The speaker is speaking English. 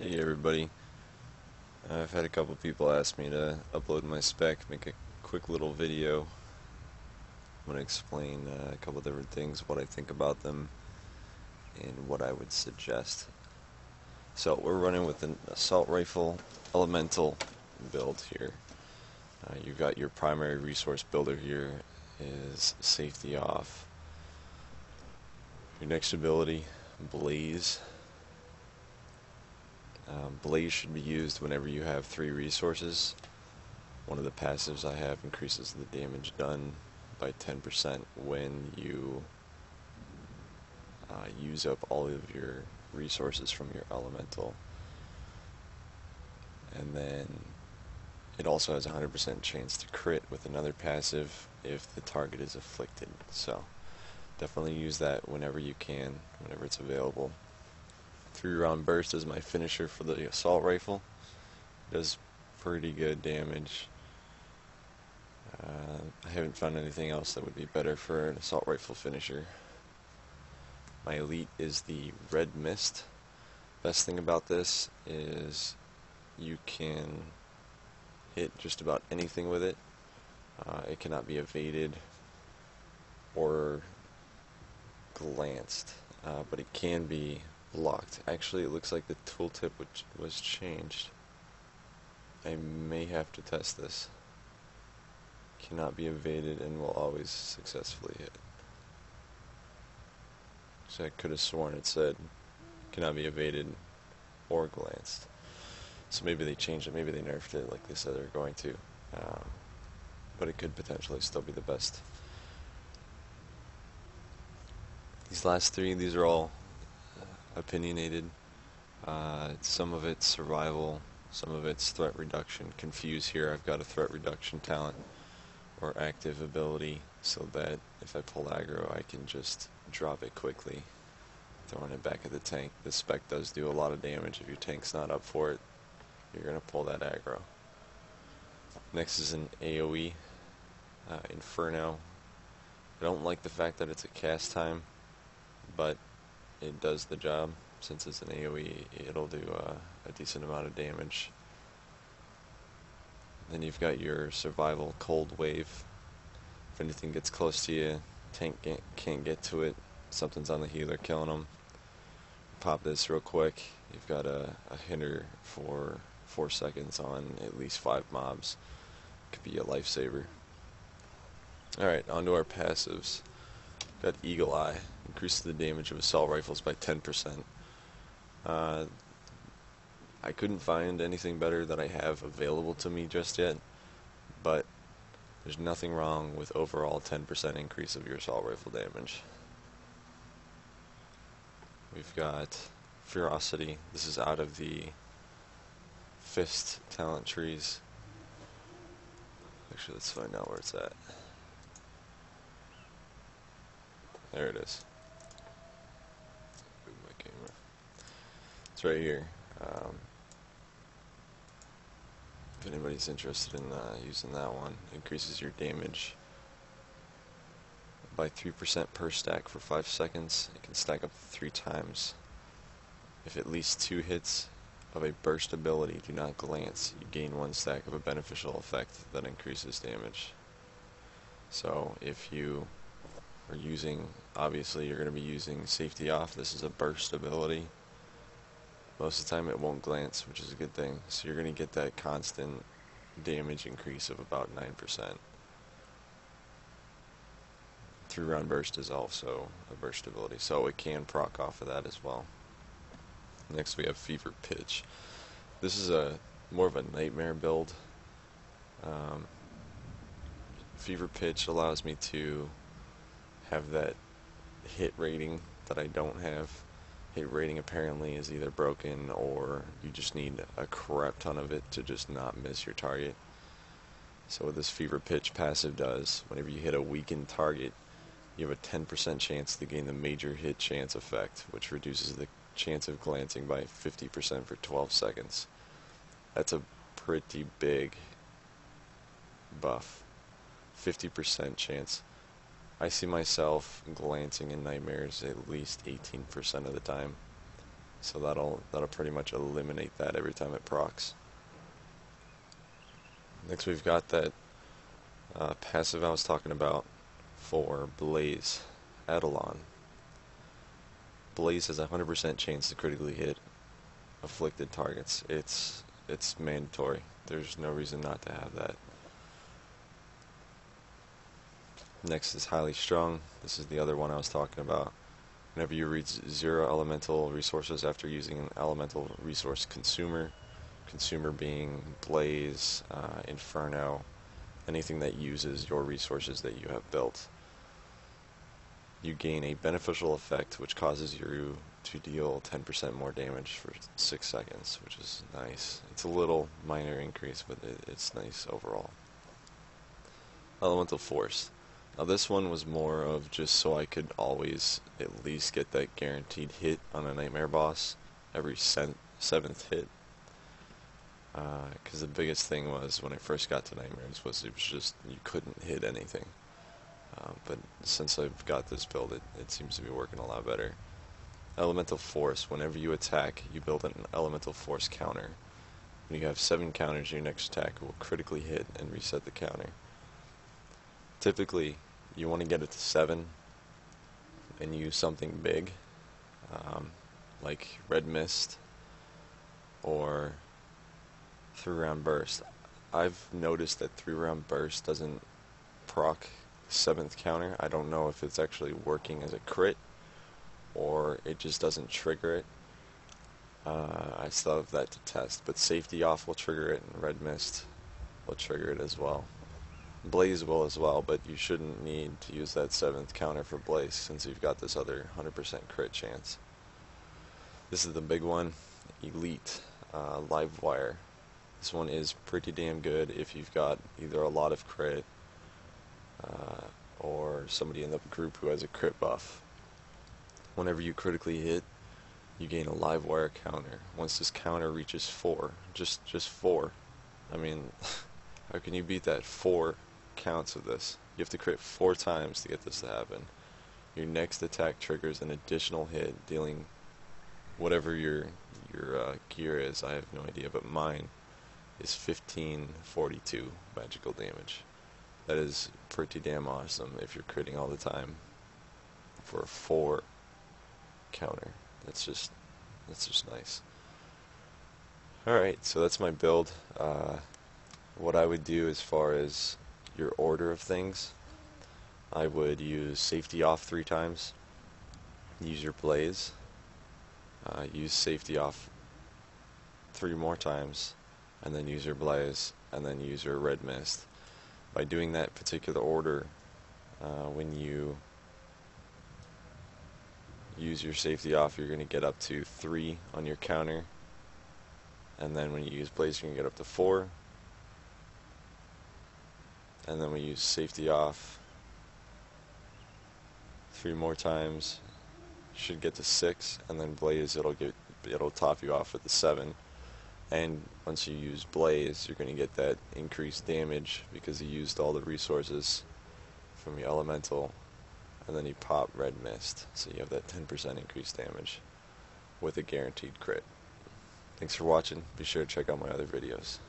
Hey everybody, I've had a couple people ask me to upload my spec, make a quick little video. I'm going to explain a couple different things, what I think about them, and what I would suggest. So we're running with an assault rifle elemental build here. You've got your primary resource builder here is safety off. Your next ability, blaze. Blaze should be used whenever you have 3 resources. One of the passives I have increases the damage done by 10% when you use up all of your resources from your elemental. And then it also has a 100% chance to crit with another passive if the target is afflicted. So definitely use that whenever you can, whenever it's available. 3-round burst is my finisher for the assault rifle. Does pretty good damage. I haven't found anything else that would be better for an assault rifle finisher. My elite is the red mist. Best thing about this is you can hit just about anything with it. It cannot be evaded or glanced, but it can be blocked. Actually, it looks like the tooltip was changed. I may have to test this. Cannot be evaded and will always successfully hit. So I could have sworn it said cannot be evaded or glanced. So maybe they changed it, maybe they nerfed it like they said they were going to. But it could potentially still be the best. These last 3, these are all opinionated. Some of it's survival, some of it's threat reduction. Confuse here, I've got a threat reduction talent or active ability so that if I pull aggro I can just drop it quickly, throwing it back at the tank. This spec does do a lot of damage. If your tank's not up for it, you're going to pull that aggro. Next is an AoE, Inferno. I don't like the fact that it's a cast time, but it does the job. Since it's an AoE, it'll do a decent amount of damage. Then you've got your survival cold wave. If anything gets close to you, tank can't get to it, something's on the healer killing them. Pop this real quick. You've got a hinder for 4 seconds on at least 5 mobs. Could be a lifesaver. Alright, on to our passives. Got Eagle Eye. Increases the damage of assault rifles by 10%. I couldn't find anything better that I have available to me just yet, but there's nothing wrong with overall 10% increase of your assault rifle damage. We've got Ferocity. This is out of the Fist talent trees. Actually, let's find out where it's at. There it is. Move my camera. It's right here. If anybody's interested in using that one, increases your damage by 3% per stack for 5 seconds. It can stack up to 3 times. If at least 2 hits of a burst ability do not glance, you gain 1 stack of a beneficial effect that increases damage. So if you are using, obviously you're going to be using safety off. This is a burst ability. Most of the time it won't glance, which is a good thing. So you're going to get that constant damage increase of about 9%. 3-round burst is also a burst ability, so it can proc off of that as well. Next we have Fever Pitch. This is more of a nightmare build. Fever Pitch allows me to have that hit rating that I don't have. Hit rating apparently is either broken or you just need a crap ton of it to just not miss your target. So what this Fever Pitch passive does, whenever you hit a weakened target, you have a 10% chance to gain the major hit chance effect, which reduces the chance of glancing by 50% for 12 seconds. That's a pretty big buff. 50% chance. I see myself glancing in nightmares at least 18% of the time. So that'll pretty much eliminate that every time it procs. Next we've got that passive I was talking about for Blaze, Eidolon. Blaze has a 100% chance to critically hit afflicted targets. It's mandatory. There's no reason not to have that. Next is Highly Strung. This is the other one I was talking about. Whenever you reach 0 elemental resources after using an elemental resource consumer, consumer being Blaze, Inferno, anything that uses your resources that you have built, you gain a beneficial effect which causes you to deal 10% more damage for 6 seconds, which is nice. It's a little minor increase, but it's nice overall. Elemental Force. Now this one was more of just so I could always at least get that guaranteed hit on a Nightmare boss every 7th hit. Because the biggest thing was when I first got to Nightmares was it was just you couldn't hit anything. But since I've got this build, it seems to be working a lot better. Elemental Force. Whenever you attack, you build an Elemental Force counter. When you have 7 counters, your next attack will critically hit and reset the counter. Typically, you want to get it to 7 and use something big, like Red Mist or 3-round burst. I've noticed that 3-round burst doesn't proc 7th counter. I don't know if it's actually working as a crit or it just doesn't trigger it. I still have that to test, but Safety Off will trigger it and Red Mist will trigger it as well. Blaze will as well, but you shouldn't need to use that 7th counter for Blaze since you've got this other 100% crit chance. This is the big one, Elite, Live Wire. This one is pretty damn good if you've got either a lot of crit or somebody in the group who has a crit buff. Whenever you critically hit, you gain a Live Wire counter. Once this counter reaches 4, just 4, I mean, how can you beat that? 4 counts of this. You have to crit 4 times to get this to happen. Your next attack triggers an additional hit, dealing whatever your gear is. I have no idea, but mine is 1542 magical damage. That is pretty damn awesome if you're critting all the time for a 4 counter. That's just nice. Alright, so that's my build. What I would do as far as your order of things, I would use Safety Off 3 times, use your Blaze, use Safety Off 3 more times, and then use your Blaze, and then use your Red Mist. By doing that particular order, when you use your Safety Off, you're going to get up to 3 on your counter, and then when you use Blaze, you're going to get up to 4, and then we use Safety Off 3 more times, should get to 6, and then Blaze, it'll top you off with the 7. And once you use Blaze, you're going to get that increased damage because you used all the resources from your elemental, and then you pop Red Mist, so you have that 10% increased damage with a guaranteed crit. Thanks for watching. Be sure to check out my other videos.